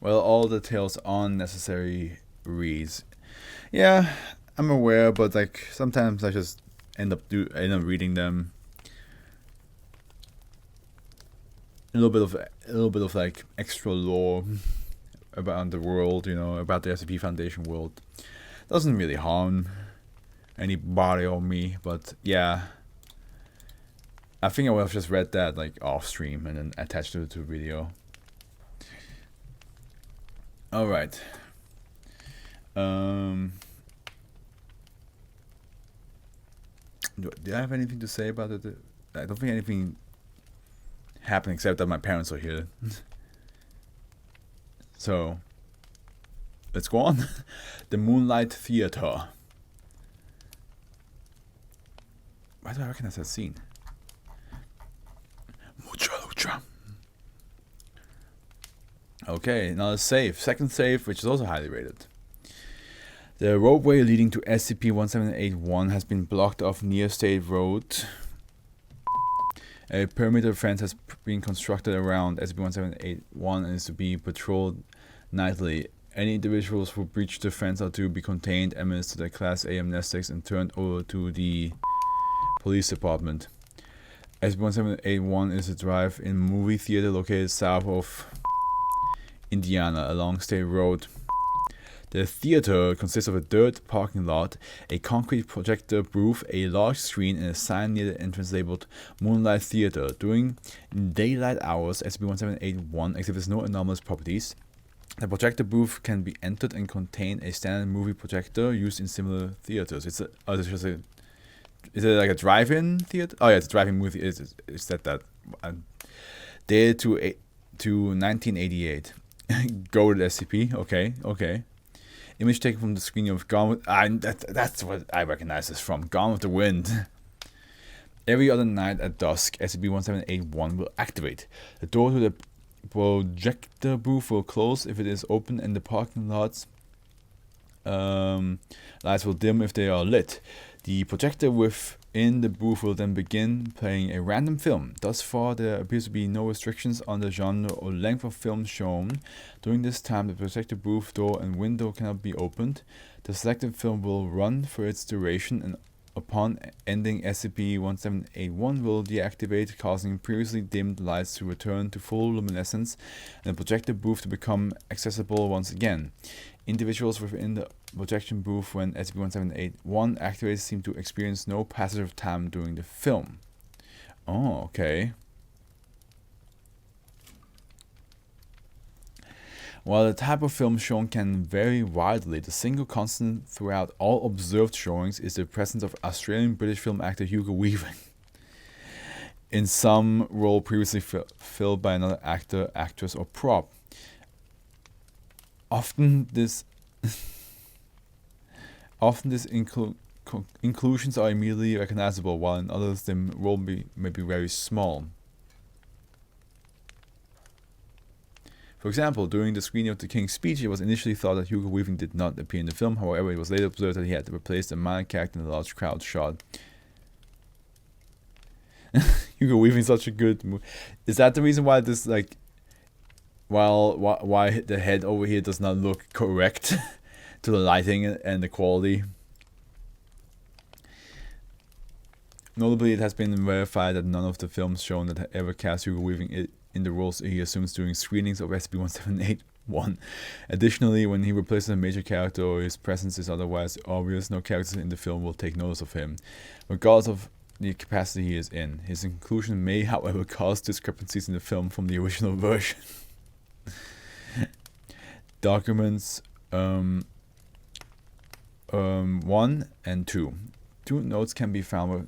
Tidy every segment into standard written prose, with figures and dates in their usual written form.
Well, all details unnecessary reads. Yeah, I'm aware, but like sometimes I just end up reading them. A little bit of like extra lore about the world, about the SCP Foundation world. Doesn't really harm anybody or me, but yeah, I think I would have just read that like off stream and then attached it to a video. All right. Do I have anything to say about it? I don't think anything happened except that my parents are here. So, let's go on. The Moonlight Theater. Why do I recognize that scene? Mucha lucha. Okay, now the save. Second save, which is also highly rated. The roadway leading to SCP-1781 has been blocked off near State Road. A perimeter fence has been constructed around SCP-1781 and is to be patrolled nightly. Any individuals who breach the fence are to be contained, administered to the Class A amnestics, and turned over to the police department. SCP-1781 is a drive-in movie theater located south of Indiana along State Road. The theater consists of a dirt parking lot, a concrete projector booth, a large screen, and a sign near the entrance labeled Moonlight Theater. During daylight hours, SCP-1781 exhibits no anomalous properties. The projector booth can be entered and contain a standard movie projector used in similar theaters. Is it like a drive-in theater? Oh yeah, it's a drive-in movie. It's that. Dated to 1988. Go to the SCP. Okay. Image taken from the screen of Gone with... that's what I recognize this from. Gone with the Wind. Every other night at dusk, SCP-1781 will activate. The door to the projector booth will close if it is open, and the parking lots lights will dim if they are lit. The projector within the booth will then begin playing a random film. Thus far, there appears to be no restrictions on the genre or length of film shown. During this time, the projector booth door and window cannot be opened. The selected film will run for its duration, and upon ending, SCP-1781 will deactivate, causing previously dimmed lights to return to full luminescence and the projector booth to become accessible once again. Individuals within the projection booth when SCP-1781 activates seem to experience no passage of time during the film. Oh, okay. While the type of film shown can vary widely, the single constant throughout all observed showings is the presence of Australian-British film actor Hugo Weaving in some role previously filled by another actor, actress, or prop. Often these inclusions are immediately recognizable, while in others the role may be very small. For example, during the screening of the King's Speech, it was initially thought that Hugo Weaving did not appear in the film. However, it was later observed that he had replaced a minor character in the large crowd shot. Hugo Weaving is such a good movie. Is that the reason why this, like, why the head over here does not look correct to the lighting and the quality? Notably, it has been verified that none of the films shown that have ever cast Hugo Weaving in the roles he assumes during screenings of SCP-1781. Additionally, when he replaces a major character or his presence is otherwise obvious, no characters in the film will take notice of him, regardless of the capacity he is in. His inclusion may, however, cause discrepancies in the film from the original version. Documents 1 and 2. Two notes can be found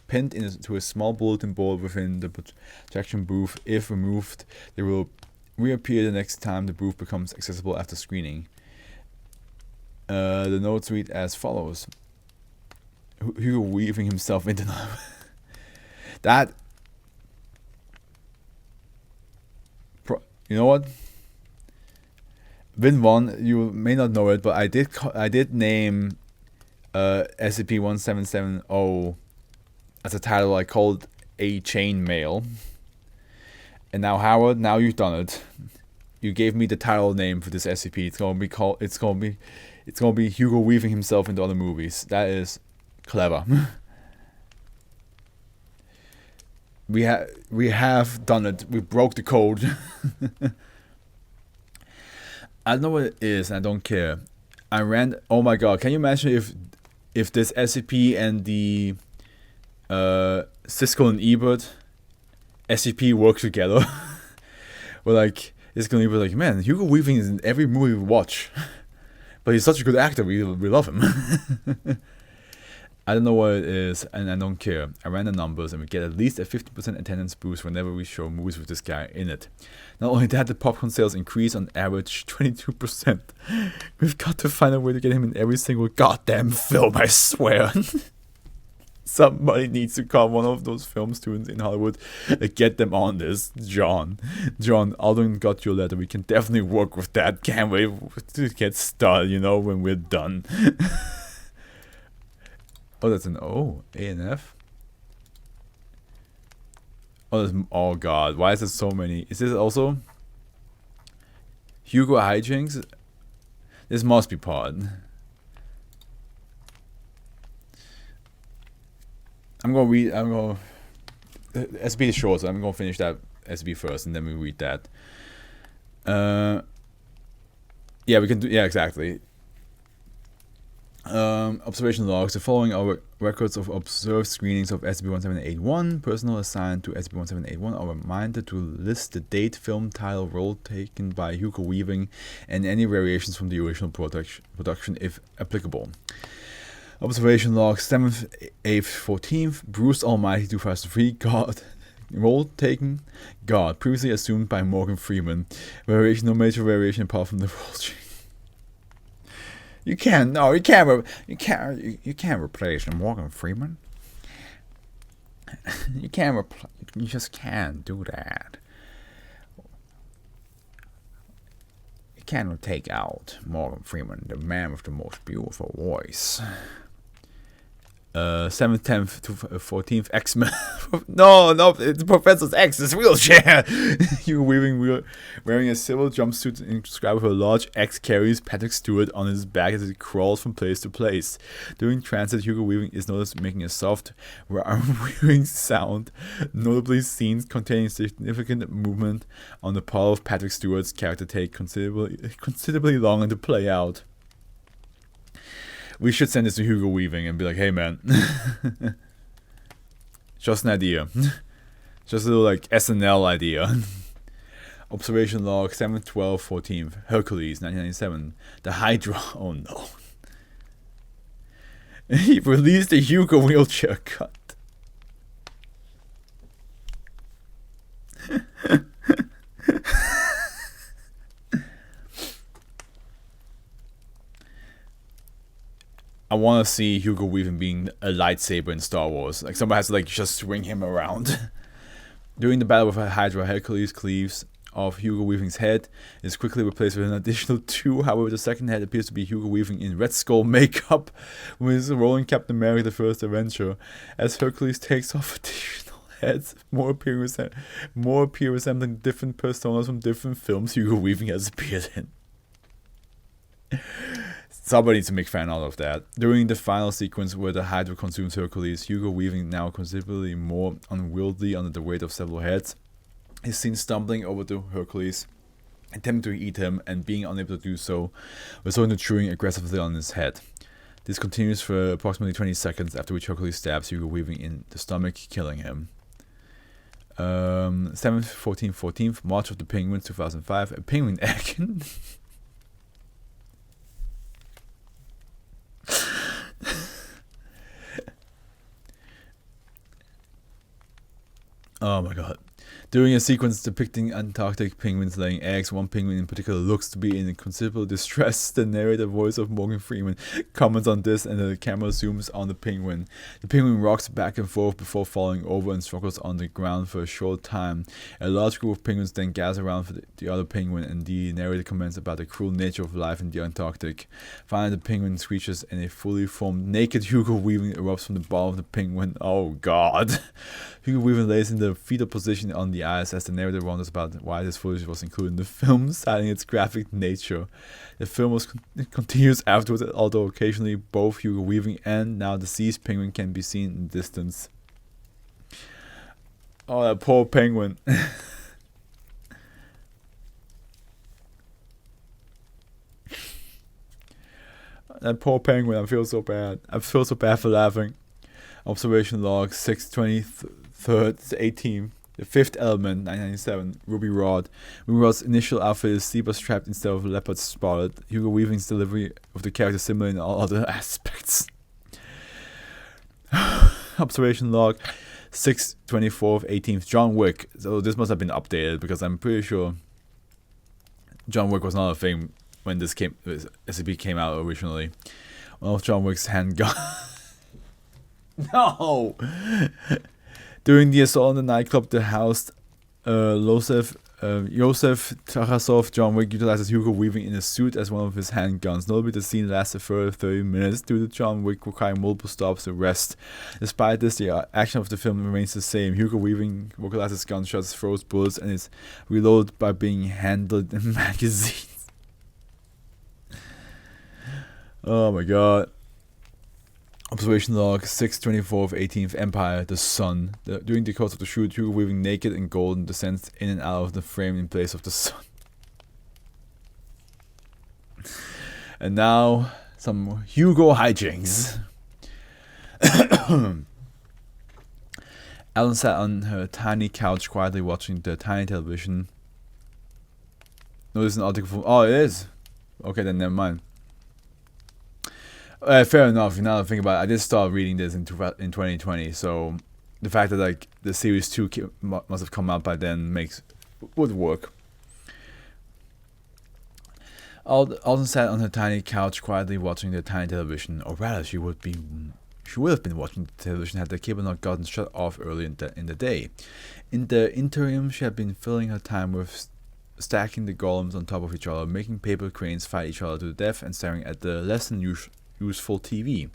pinned into a small bulletin board within the projection booth. If removed, they will reappear the next time the booth becomes accessible after screening. The notes read as follows. Hugo Weaving himself into that. You know what? Vin1, you may not know it, but I did name SCP-1770 as a title. I called a chain mail. And now, Howard, now you've done it. you gave me the title name for this SCP. It's gonna be Hugo Weaving himself into other movies. That is clever. We have done it. We broke the code. I don't know what it is, and I don't care. I ran. Oh my god! Can you imagine if this SCP and the Siskel and Ebert SCP work together? We're like, Siskel and Ebert like, man, Hugo Weaving is in every movie we watch, but he's such a good actor. We love him. I don't know what it is, and I don't care. I ran the numbers, and we get at least a 50% attendance boost whenever we show movies with this guy in it. Not only that, the popcorn sales increase on average 22%. We've got to find a way to get him in every single goddamn film, I swear. Somebody needs to call one of those film students in Hollywood and get them on this. John, Alden got your letter. We can definitely work with that. Can't wait to get started, when we're done. Oh, that's an O. A and F. Oh god, why is there so many? Is this also Hugo hijinks? This must be part. SB is short, so I'm gonna finish that SB first, and then we read that. Yeah, we can do. Yeah, exactly. Observation logs. The following are records of observed screenings of SCP-1781. Personnel assigned to SCP-1781 are reminded to list the date, film title, role taken by Hugo Weaving, and any variations from the original production if applicable. Observation log 7th, 8th, 14th. Bruce Almighty 2003. God. Role taken. God. Previously assumed by Morgan Freeman. Variation. No major variation apart from the role change. You can't replace Morgan Freeman. You just can't do that. You cannot take out Morgan Freeman, the man with the most beautiful voice. 7th, 10th to 14th X-Men. no, it's Professor X's wheelchair. Hugo Weaving wearing a silver jumpsuit inscribed with a large X carries Patrick Stewart on his back as he crawls from place to place. During transit, Hugo Weaving is noticed making a soft, whirring sound, notably scenes containing significant movement on the part of Patrick Stewart's character take considerably longer to play out. We should send this to Hugo Weaving and be like, hey man, just an idea. Just a little SNL idea. Observation log 7th, 12th, 14th. Hercules, 1997. The Hydra. Oh no. He released a Hugo wheelchair cut. I want to see Hugo Weaving being a lightsaber in Star Wars. Somebody has to just swing him around. During the battle with Hydra, Hercules cleaves off Hugo Weaving's head. Is quickly replaced with an additional 2. However, the second head appears to be Hugo Weaving in Red Skull makeup, with his role in Captain America: The First Avenger. As Hercules takes off additional heads, more appear resembling different personas from different films Hugo Weaving has appeared in. Somebody needs to make fan out of that. During the final sequence where the Hydra consumes Hercules, Hugo Weaving, now considerably more unwieldy under the weight of several heads, is seen stumbling over to Hercules, attempting to eat him, and being unable to do so, resorting to chewing aggressively on his head. This continues for approximately 20 seconds, after which Hercules stabs Hugo Weaving in the stomach, killing him. 7th, 14th, 14th, March of the Penguins, 2005, a penguin egg. Oh my god. During a sequence depicting Antarctic penguins laying eggs, one penguin in particular looks to be in considerable distress. The narrator voice of Morgan Freeman comments on this, and the camera zooms on the penguin. The penguin rocks back and forth before falling over and struggles on the ground for a short time. A large group of penguins then gather around for the other penguin, and the narrator comments about the cruel nature of life in the Antarctic. Finally, the penguin screeches, and a fully formed naked Hugo Weaving erupts from the bottom of the penguin. Oh god. Hugo Weaving lays in the fetal position on the eyes as the narrator wonders about why this footage was included in the film, citing its graphic nature. The film was continues afterwards, although occasionally both Hugo Weaving and now deceased penguin can be seen in the distance. Oh, that poor penguin. That poor penguin, I feel so bad. I feel so bad for laughing. Observation log 6/23/18. The fifth element, 1997. Ruby Rod. Ruby Rod's initial outfit is zebra strapped instead of leopard spotted. Hugo Weaving's delivery of the character similar in all other aspects. Observation log 6/24/18. John Wick. So this must have been updated because I'm pretty sure John Wick was not a thing when this SCP came out originally. One of John Wick's handgun. No! During the assault on the nightclub, the house, Josef Tarasov, John Wick utilizes Hugo Weaving in a suit as one of his handguns. Notably, the scene lasted for 30 minutes due to John Wick requiring multiple stops to rest. Despite this, the action of the film remains the same. Hugo Weaving vocalizes gunshots, throws bullets, and is reloaded by being handled in magazines. Oh my god. Observation log 6/24/18. Empire, the sun. During the course of the shoot, Hugo Weaving, naked and golden, descends in and out of the frame in place of the sun. And now, some Hugo hijinks. Ellen sat on her tiny couch quietly watching the tiny television. No, this is an article from... Oh, it is? Okay, then never mind. Fair enough. Now that I think about it, I did start reading this in 2020, so the fact that like the series 2 must have come out by then would work. Alden sat on her tiny couch quietly watching the tiny television, or rather, she would have been watching the television had the cable not gotten shut off early in the day. In the interim, she had been filling her time with stacking the golems on top of each other, making paper cranes fight each other to the death, and staring at the less than useful TV.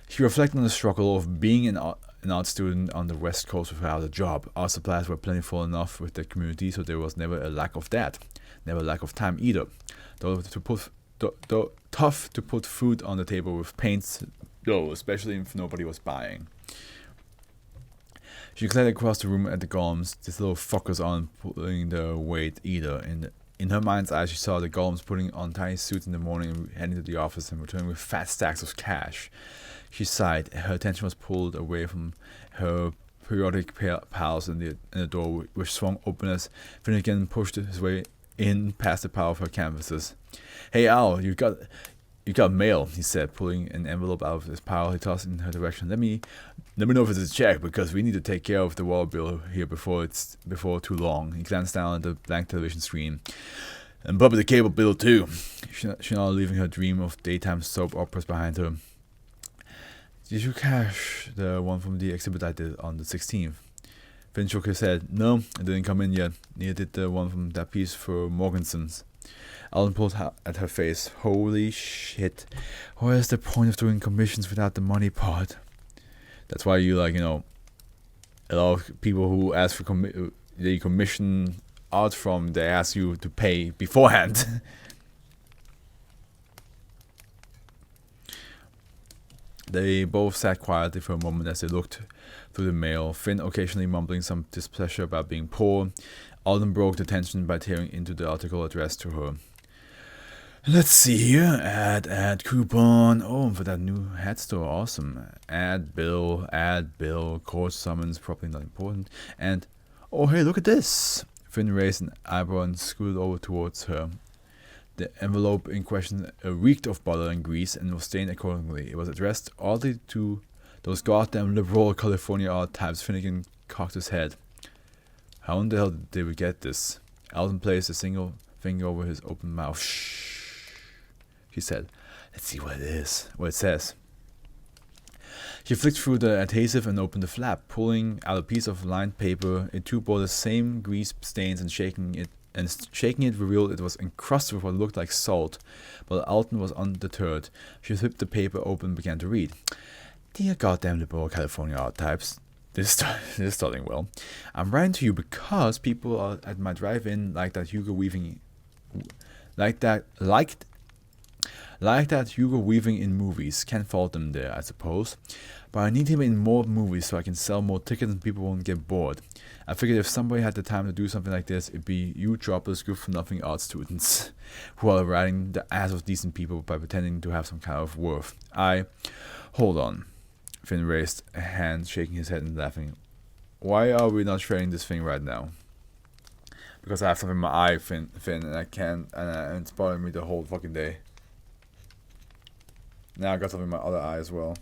She reflected on the struggle of being an art student on the West Coast without a job. Art supplies were plentiful enough with the community, so there was never a lack of that. Never a lack of time either. Though tough to put food on the table with paints, though, especially if nobody was buying. She glared across the room at the golems. These little fuckers aren't pulling their weight either. In her mind's eye, she saw the golems putting on tiny suits in the morning and heading to the office and returning with fat stacks of cash. She sighed. Her attention was pulled away from her periodic pals in the door, which swung open as Finnegan pushed his way in past the pile of her canvases. "Hey Al, you got mail," he said, pulling an envelope out of his pile. He tossed it in her direction. Let me know if it's a check, because we need to take care of the water bill here before too long. He glanced down at the blank television screen. "And probably the cable bill too." She nodded, leaving her dream of daytime soap operas behind her. "Did you cash the one from the exhibit I did on the 16th? Finn shook his head. "No, it didn't come in yet. Neither did the one from that piece for Morganson's." Alden pulled at her face. "Holy shit. What is the point of doing commissions without the money part?" That's why you a lot of people who ask for they commission art from, they ask you to pay beforehand. They both sat quietly for a moment as they looked through the mail, Finn occasionally mumbling some displeasure about being poor. Alden broke the tension by tearing into the article addressed to her. "Let's see here. Ad coupon. Oh, for that new hat store. Awesome. Ad bill, court summons, probably not important. And, oh hey, look at this." Finn raised an eyebrow and scooted over towards her. The envelope in question reeked of butter and grease and was stained accordingly. It was addressed oddly to those goddamn liberal California art types. Finnegan cocked his head. "How in the hell did we get this?" Alden placed a single finger over his open mouth. "Shh," she said. "Let's see what it says." She flicked through the adhesive and opened the flap, pulling out a piece of lined paper. It too bore the same grease stains, and shaking it revealed it was encrusted with what looked like salt. But Alden was undeterred. She flipped the paper open and began to read. "Dear goddamn liberal California art types, This is starting well. I'm writing to you because people are at my drive-in like that Hugo Weaving, like that Hugo Weaving in movies. Can't fault them there, I suppose. But I need him in more movies so I can sell more tickets and people won't get bored. I figured if somebody had the time to do something like this, it'd be you jobless, good-for-nothing art students who are riding the ass of decent people by pretending to have some kind of worth. Hold on. Finn raised a hand, shaking his head and laughing. Why are we not sharing this thing right now? Because I have something in my eye, Finn, and I can't, and it's bothering me the whole fucking day. Now I got something in my other eye as well.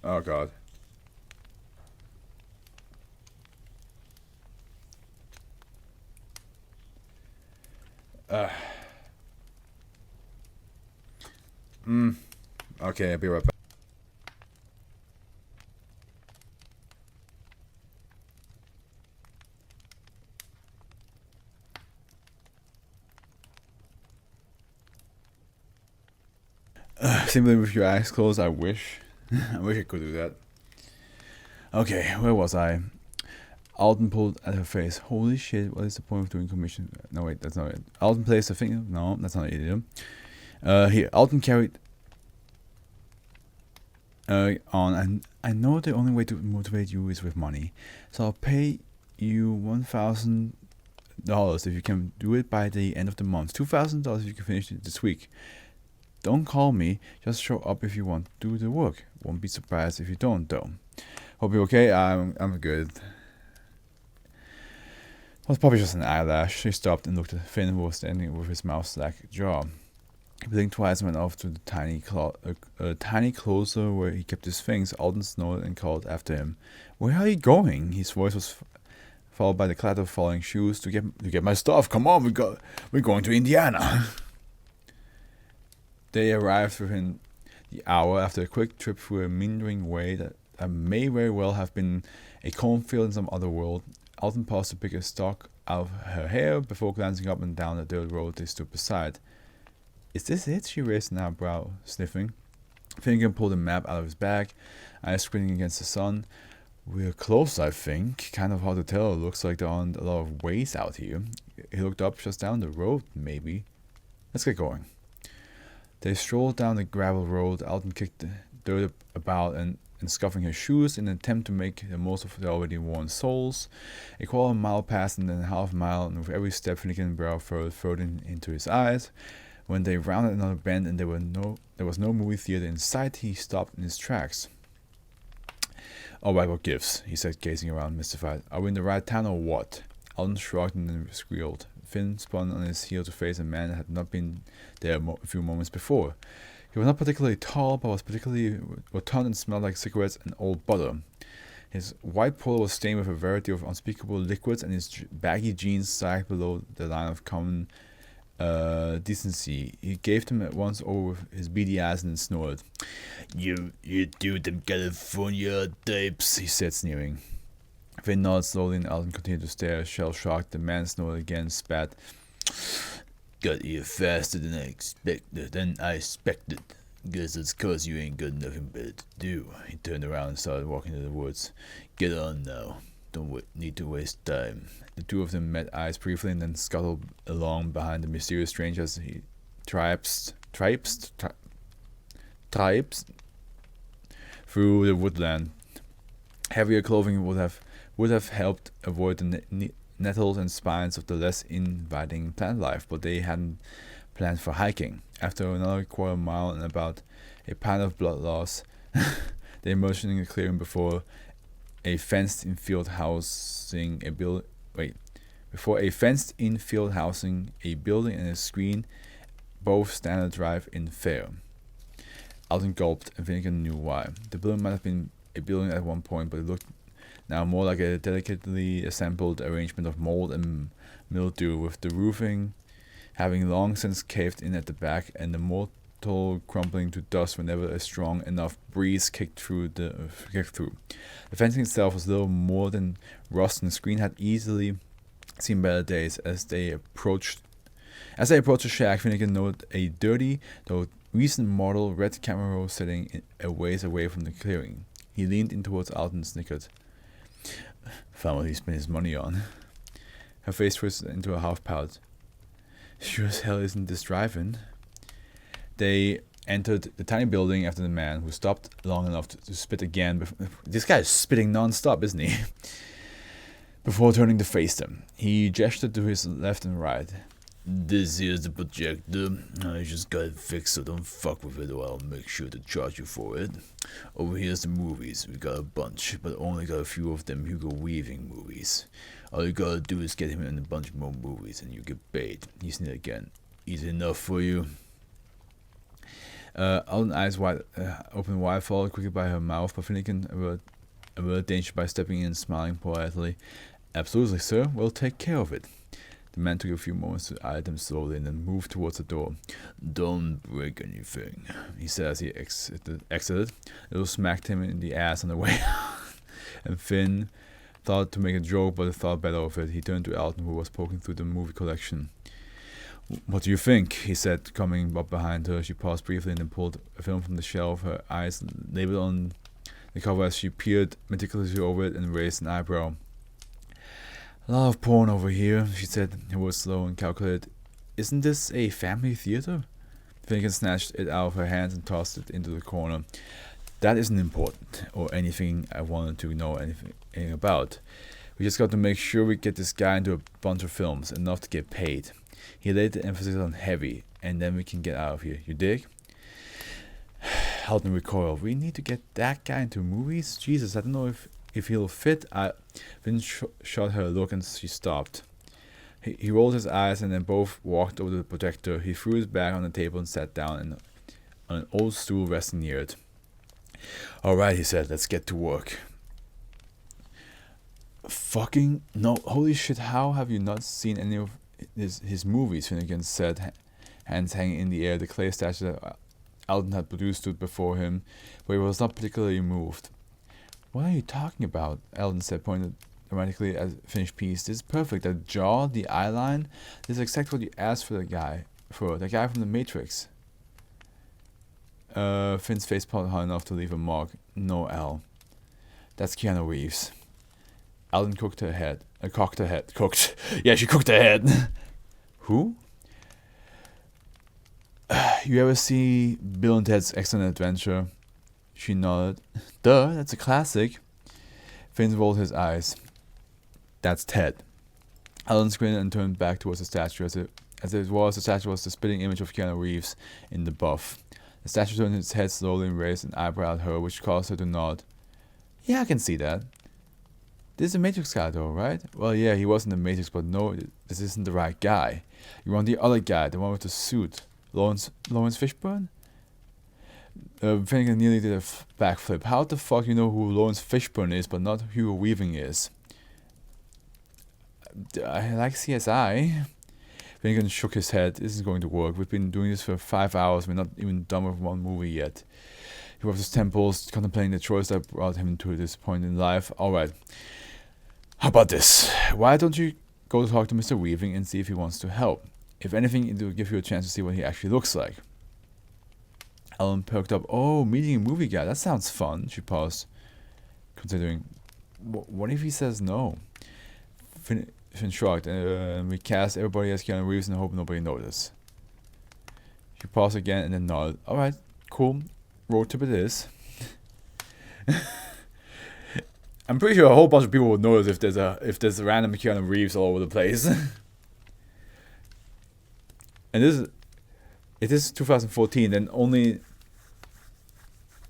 Oh god. Okay, I'll be right back. Simply with your eyes closed, I wish. I wish I could do that. Okay, where was I? Alden pulled at her face. Holy shit, what is the point of doing commission? No, wait, that's not it. Alden placed a finger. No, that's not it either. Here, Alden carried on, and I know the only way to motivate you is with money. So I'll pay you $1,000 if you can do it by the end of the month. $2,000 if you can finish it this week. Don't call me, just show up if you want to do the work. Won't be surprised if you don't, though. Hope you're okay. I'm good. It was probably just an eyelash. She stopped and looked at Finn, who was standing with his mouth slack jaw. He blinked twice and went off to the tiny closet where he kept his things. Alden snorted and called after him. Where are you going? His voice was followed by the clatter of falling shoes. To get my stuff. Come on, we're going to Indiana. They arrived within the hour after a quick trip through a meandering way that may very well have been a cornfield in some other world. Alden paused to pick a stalk out of her hair before glancing up and down the dirt road they stood beside. Is this it? She raised an eyebrow, sniffing. Finnegan pulled a map out of his bag, eyes squinting against the sun. We're close, I think. Kind of hard to tell. Looks like there aren't a lot of ways out here. He looked up. Just down the road, maybe. Let's get going. They strolled down the gravel road. Alden kicked the dirt about and scuffing her shoes in an attempt to make the most of the already worn soles. A quarter mile passed and then a half mile, and with every step Finnegan's brow furrowed into his eyes. When they rounded another bend and there was no movie theater in sight, he stopped in his tracks. Alright, what gives? He said, gazing around, mystified. Are we in the right town or what? Alden shrugged and then squealed. Finn spun on his heel to face a man that had not been there a few moments before. He was not particularly tall, but was particularly rotund and smelled like cigarettes and old butter. His white polo was stained with a variety of unspeakable liquids, and his baggy jeans sagged below the line of common decency. He gave them at once over with his beady eyes and then snorted. You do them California types, he said, sneering. Finn nodded slowly and Alden continued to stare, shell-shocked. The man snorted again, spat. Got here faster than I expected. Guess it's 'cause you ain't got nothing better to do. He turned around and started walking to the woods. Get on now. Don't need to waste time. The two of them met eyes briefly and then scuttled along behind the mysterious stranger as he tripes through the woodland. Heavier clothing would have helped avoid the nettles and spines of the less inviting plant life, but they hadn't planned for hiking. After another quarter mile and about a pint of blood loss, they emerged in a clearing before a fenced-in field housing a building and a screen, both standard drive in Fair. Alden gulped, and Finnegan knew why. The building might have been a building at one point, but it looked now more like a delicately assembled arrangement of mold and mildew, with the roofing having long since caved in at the back, and the mortar crumbling to dust whenever a strong enough breeze kicked through. The fencing itself was little more than rust, and the screen had easily seen better days. As they approached As they approached the shack, Finnegan noted a dirty, though recent model red camera roll sitting a ways away from the clearing. He leaned in towards Alden and snickered. Found what he spent his money on. Her face twisted into a half pout. Sure as hell isn't this drive-in. They entered the tiny building after the man, who stopped long enough to spit again. This guy is spitting non-stop, isn't he? Before turning to face them, he gestured to his left and right. This here's the projector. I just got it fixed, so don't fuck with it or I'll make sure to charge you for it. Over here's the movies. We got a bunch, but only got a few of them Hugo Weaving movies. All you gotta do is get him in a bunch more movies and you get paid. He sneered again. Easy enough for you? Alden's eyes opened wide, followed quickly by her mouth, but Finnegan averted danger by stepping in and smiling politely. Absolutely, sir. We'll take care of it. The man took a few moments to eye them slowly and then moved towards the door. Don't break anything, he said as he exited. It smacked him in the ass on the way and Finn thought to make a joke, but thought better of it. He turned to Alden, who was poking through the movie collection. What do you think? He said, coming up behind her. She paused briefly and then pulled a film from the shelf, her eyes labeled on the cover as she peered meticulously over it and raised an eyebrow. A lot of porn over here, she said, her words slow and calculated. Isn't this a family theater? Finnegan snatched it out of her hands and tossed it into the corner. That isn't important, or anything I wanted to know anything about. We just got to make sure we get this guy into a bunch of films, enough to get paid. He laid the emphasis on heavy, and then we can get out of here. You dig? Alden recoiled. We need to get that guy into movies? Jesus, I don't know if he'll fit. Finn shot her a look and she stopped. He rolled his eyes and then both walked over to the projector. He threw his bag on the table and sat down on an old stool resting near it. Alright, he said, let's get to work. Fucking no, holy shit, how have you not seen any of his movies? Finnegan said, hands hanging in the air. The clay statue that Alden had produced stood before him, but he was not particularly moved. What are you talking about? Alden said, pointing dramatically at the finished piece. This is perfect. The jaw, the eyeline. This is exactly what you asked for the guy from the Matrix. Finn's face popped hard enough to leave a mark. No, Al. That's Keanu Reeves. Alden cocked her head. Cooked. Yeah, she cooked her head. Who? You ever see Bill and Ted's Excellent Adventure? She nodded. Duh, that's a classic. Finn rolled his eyes. That's Ted. Alden grinned and turned back towards the statue. The statue was the spitting image of Keanu Reeves in the buff. The statue turned its head slowly and raised an eyebrow at her, which caused her to nod. Yeah, I can see that. This is a Matrix guy though, right? Well, yeah, he was in the Matrix, but no, this isn't the right guy. You want the other guy, the one with the suit. Lawrence Fishburne? Finnegan nearly did a backflip. How the fuck you know who Lawrence Fishburne is, but not Hugo Weaving is? I like CSI. Finnegan shook his head. This isn't going to work. We've been doing this for 5 hours. We're not even done with one movie yet. He rubbed his temples, contemplating the choice that brought him to this point in life. Alright. How about this? Why don't you go talk to Mr. Weaving and see if he wants to help? If anything, it will give you a chance to see what he actually looks like. Ellen perked up. Oh, meeting a movie guy. That sounds fun. She paused, considering. What if he says no? Finn shrugged, and we cast everybody as Keanu Reeves and hope nobody noticed. She paused again and then nodded. Alright, cool. Road trip it is. I'm pretty sure a whole bunch of people would notice if there's a random Keanu Reeves all over the place. And it is 2014, and only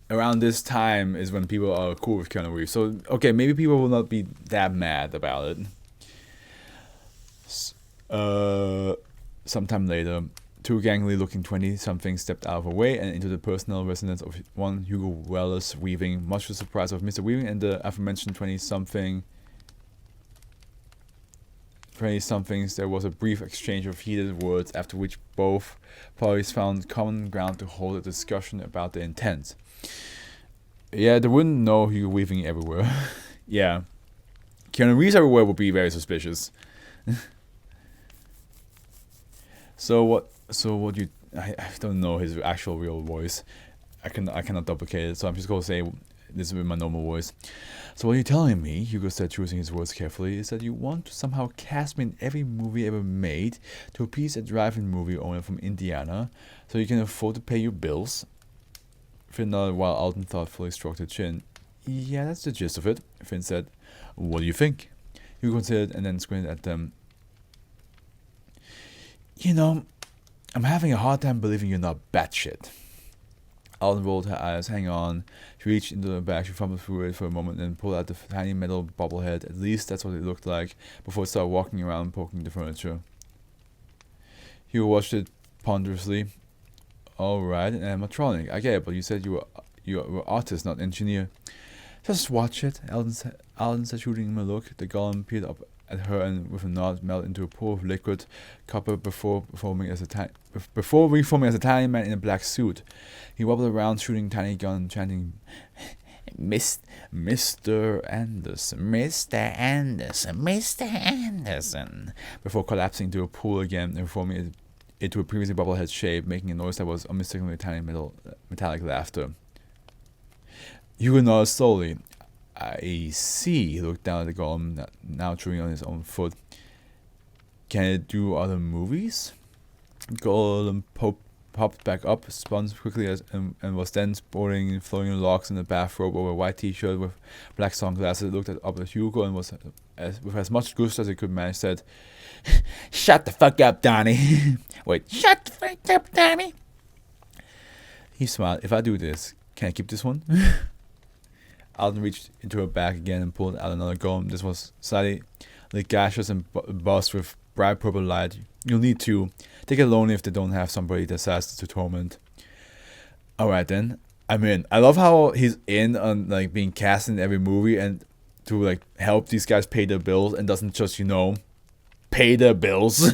around this time is when people are cool with Keanu Reeves. So, okay, maybe people will not be that mad about it. Sometime later, two gangly-looking 20-somethings stepped out of her way and into the personal residence of one Hugo Weaving. Much to the surprise of Mr. Weaving and the aforementioned 20-somethings, there was a brief exchange of heated words, after which both parties found common ground to hold a discussion about the intent. Yeah, they wouldn't know Hugo Weaving everywhere. Yeah. Keanu Reeves everywhere would be very suspicious. So what you I don't know his actual real voice. I cannot duplicate it, so I'm just gonna say this with my normal voice. So what you're telling me, Hugo said, choosing his words carefully, is that you want to somehow cast me in every movie ever made to appease a drive-in movie owner from Indiana, so you can afford to pay your bills. Finn nodded while Alden thoughtfully stroked her chin. Yeah, that's the gist of it, Finn said. What do you think? Hugo considered and then squinted at them. You know, I'm having a hard time believing you're not batshit. Alden rolled her eyes. Hang on. She reached into the bag. She fumbled through it for a moment and pulled out the tiny metal bobblehead. At least that's what it looked like before it started walking around poking the furniture. Hugo watched it ponderously. Alright, an animatronic. I get it, but you said you were artist, not engineer. Just watch it, Alden said, shooting him a look. The golem peered up at her and with a nod melted into a pool of liquid copper before reforming as a tiny man in a black suit. He wobbled around, shooting a tiny gun and chanting, Mr. Anderson, Mr. Anderson, Mr. Anderson, before collapsing into a pool again and reforming it into a previously bobblehead shape, making a noise that was unmistakably tiny metallic laughter. Hugo nodded slowly. I see. He looked down at the golem, now chewing on his own foot. Can it do other movies? Golem popped back up, spun quickly and was then sporting flowing locks in a bathrobe over a white t-shirt with black sunglasses. It looked up at Hugo and was, with as much gusto as it could manage, said, Shut the fuck up, Donnie. Wait, shut the fuck up, Donnie. He smiled. If I do this, can I keep this one? Alden reached into her bag again and pulled out another golem. This was slightly gaseous and buzzed with bright purple light. You'll need to. Take it alone if they don't have somebody that says to torment. Alright then. I'm in. I love how he's in on like being cast in every movie and to like help these guys pay their bills and doesn't just, pay their bills.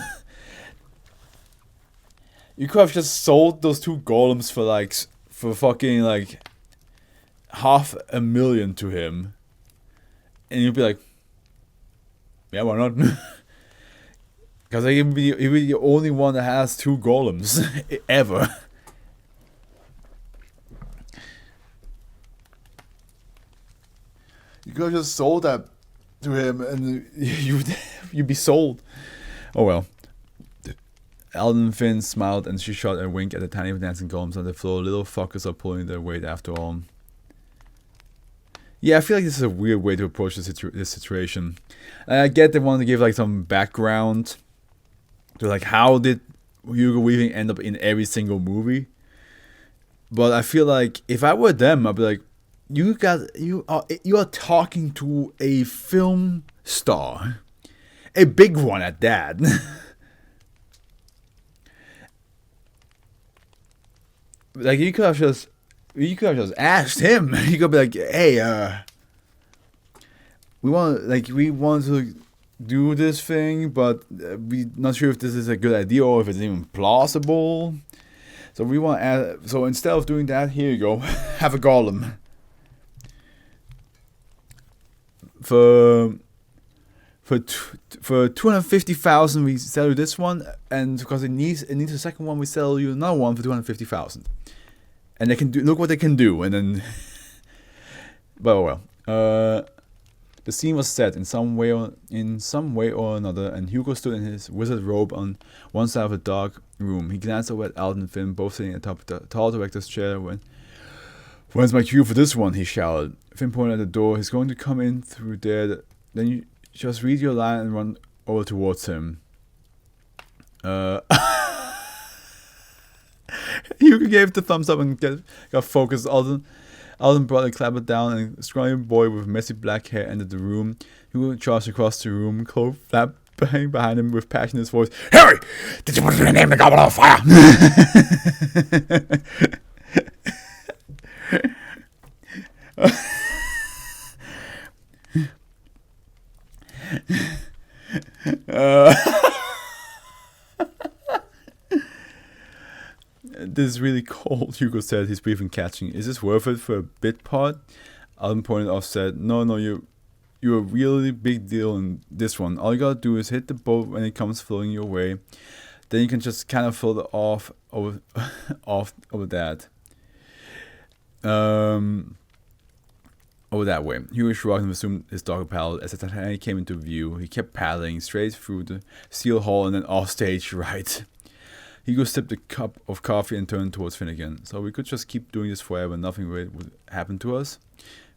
You could have just sold those two golems for fucking $500,000 to him, and you'd be like, yeah, why not? Because he'd be the only one that has two golems ever. You could have just sold that to him, and you'd be sold. Oh well. Alden Finn smiled and she shot a wink at the tiny dancing golems on the floor. Little fuckers are pulling their weight after all. Yeah, I feel like this is a weird way to approach this situation. I get they want to give some background to how did Hugo Weaving end up in every single movie. But I feel like if I were them, I'd be like, you are talking to a film star, a big one at that. You could have just asked him. You could be like, hey, we want to do this thing, but we're not sure if this is a good idea or if it's even plausible. So we want so instead of doing that, here you go, have a golem. For 250,000 we sell you this one, and because it needs a second one, we sell you another one for 250,000. And they can look what they can do, and then but well. The scene was set in some way or another, and Hugo stood in his wizard robe on one side of the dark room. He glanced over at Alden and Finn, both sitting atop the tall director's chair. When's my cue for this one? He shouted. Finn pointed at the door. He's going to come in through there. Then you just read your line and run over towards him. Hugo gave the thumbs up and got focused. Alden brought a clapper down, and a scrawny boy with messy black hair entered the room. Hugo charged across the room, cloak flapped behind him with passion in his voice. Harry! Did you put your name in the goblet of fire? This is really cold, Hugo said, his breathing catching. Is this worth it for a bit part? Alden pointed off, said, No, you're a really big deal in this one. All you gotta do is hit the boat when it comes floating your way. then you can just kind of filter off over over that. Over that way. Hugo shrugged and resumed his dog paddle. As the Titanic came into view, he kept paddling straight through the steel hull and then off stage right. Hugo sipped a cup of coffee and turned towards Finnegan. So we could just keep doing this forever, nothing really would happen to us.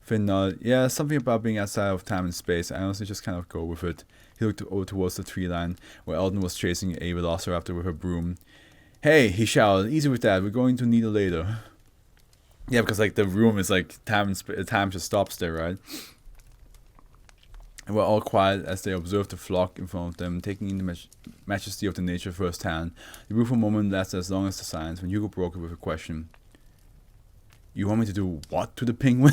Finn nodded. Yeah, something about being outside of time and space. I honestly just kind of go with it. He looked over towards the tree line, where Eldon was chasing a velociraptor with her broom. Hey, he shouted, easy with that, we're going to need it later. Yeah, because like the room is like time just stops there, right? And we're all quiet as they observed the flock in front of them, taking in the majesty of the nature firsthand. The beautiful moment lasted as long as the silence, when Hugo broke it with a question. You want me to do what to the penguin?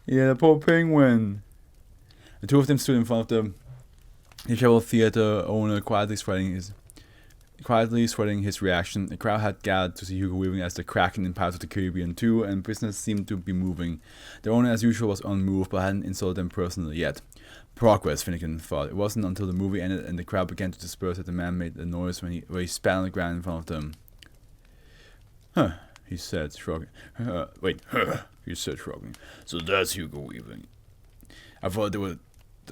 Yeah, the poor penguin. The two of them stood in front of the Travel Theater owner, quietly sweating his reaction. The crowd had gathered to see Hugo Weaving as the Kraken in Pirates of the Caribbean 2, and business seemed to be moving. The owner, as usual, was unmoved, but hadn't insulted them personally yet. Progress, Finnegan thought. It wasn't until the movie ended and the crowd began to disperse that the man made a noise where he spat on the ground in front of them. Huh, he said, shrugging. He said, shrugging. So that's Hugo Weaving. I thought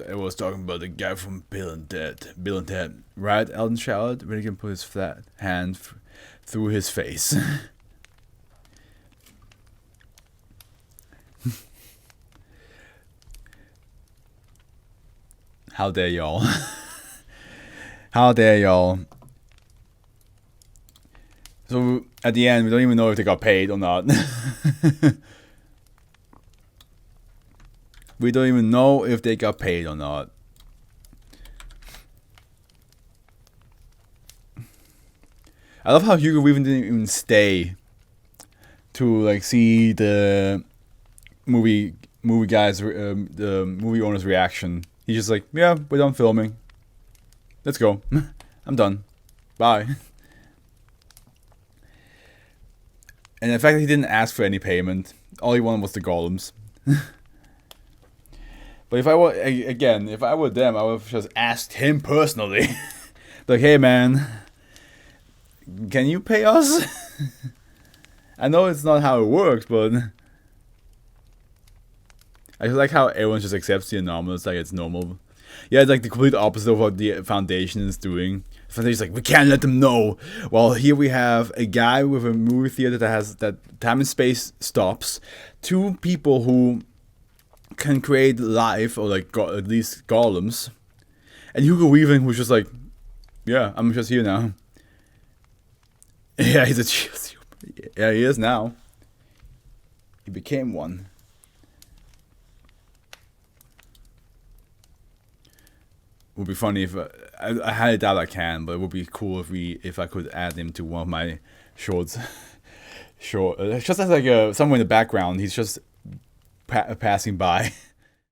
I was talking about the guy from Bill and Ted. Right? Eldon shouted. Finnegan put his flat hand through his face. How dare y'all? How dare y'all? So at the end, we don't even know if they got paid or not. We don't even know if they got paid or not. I love how Hugo Weaving didn't even stay to like see the movie guys, the movie owner's reaction. He's just like, yeah, we're done filming. Let's go. I'm done. Bye. And the fact that he didn't ask for any payment, all he wanted was the golems. But if I were them, I would have just asked him personally. Like, hey man, can you pay us? I know it's not how it works, but I just like how everyone just accepts the anomalous, like it's normal. Yeah, it's like the complete opposite of what the Foundation is doing. The Foundation's like, we can't let them know. Well, here we have a guy with a movie theater that time and space stops. Two people who can create life, or like at least golems. And Hugo Weaving was just like, yeah, I'm just here now. Yeah, he's a chill. Yeah, he is now. He became one. Would be funny if I highly doubt I can, but it would be cool if I could add him to one of my shorts. Just as like somewhere in the background, he's just passing by.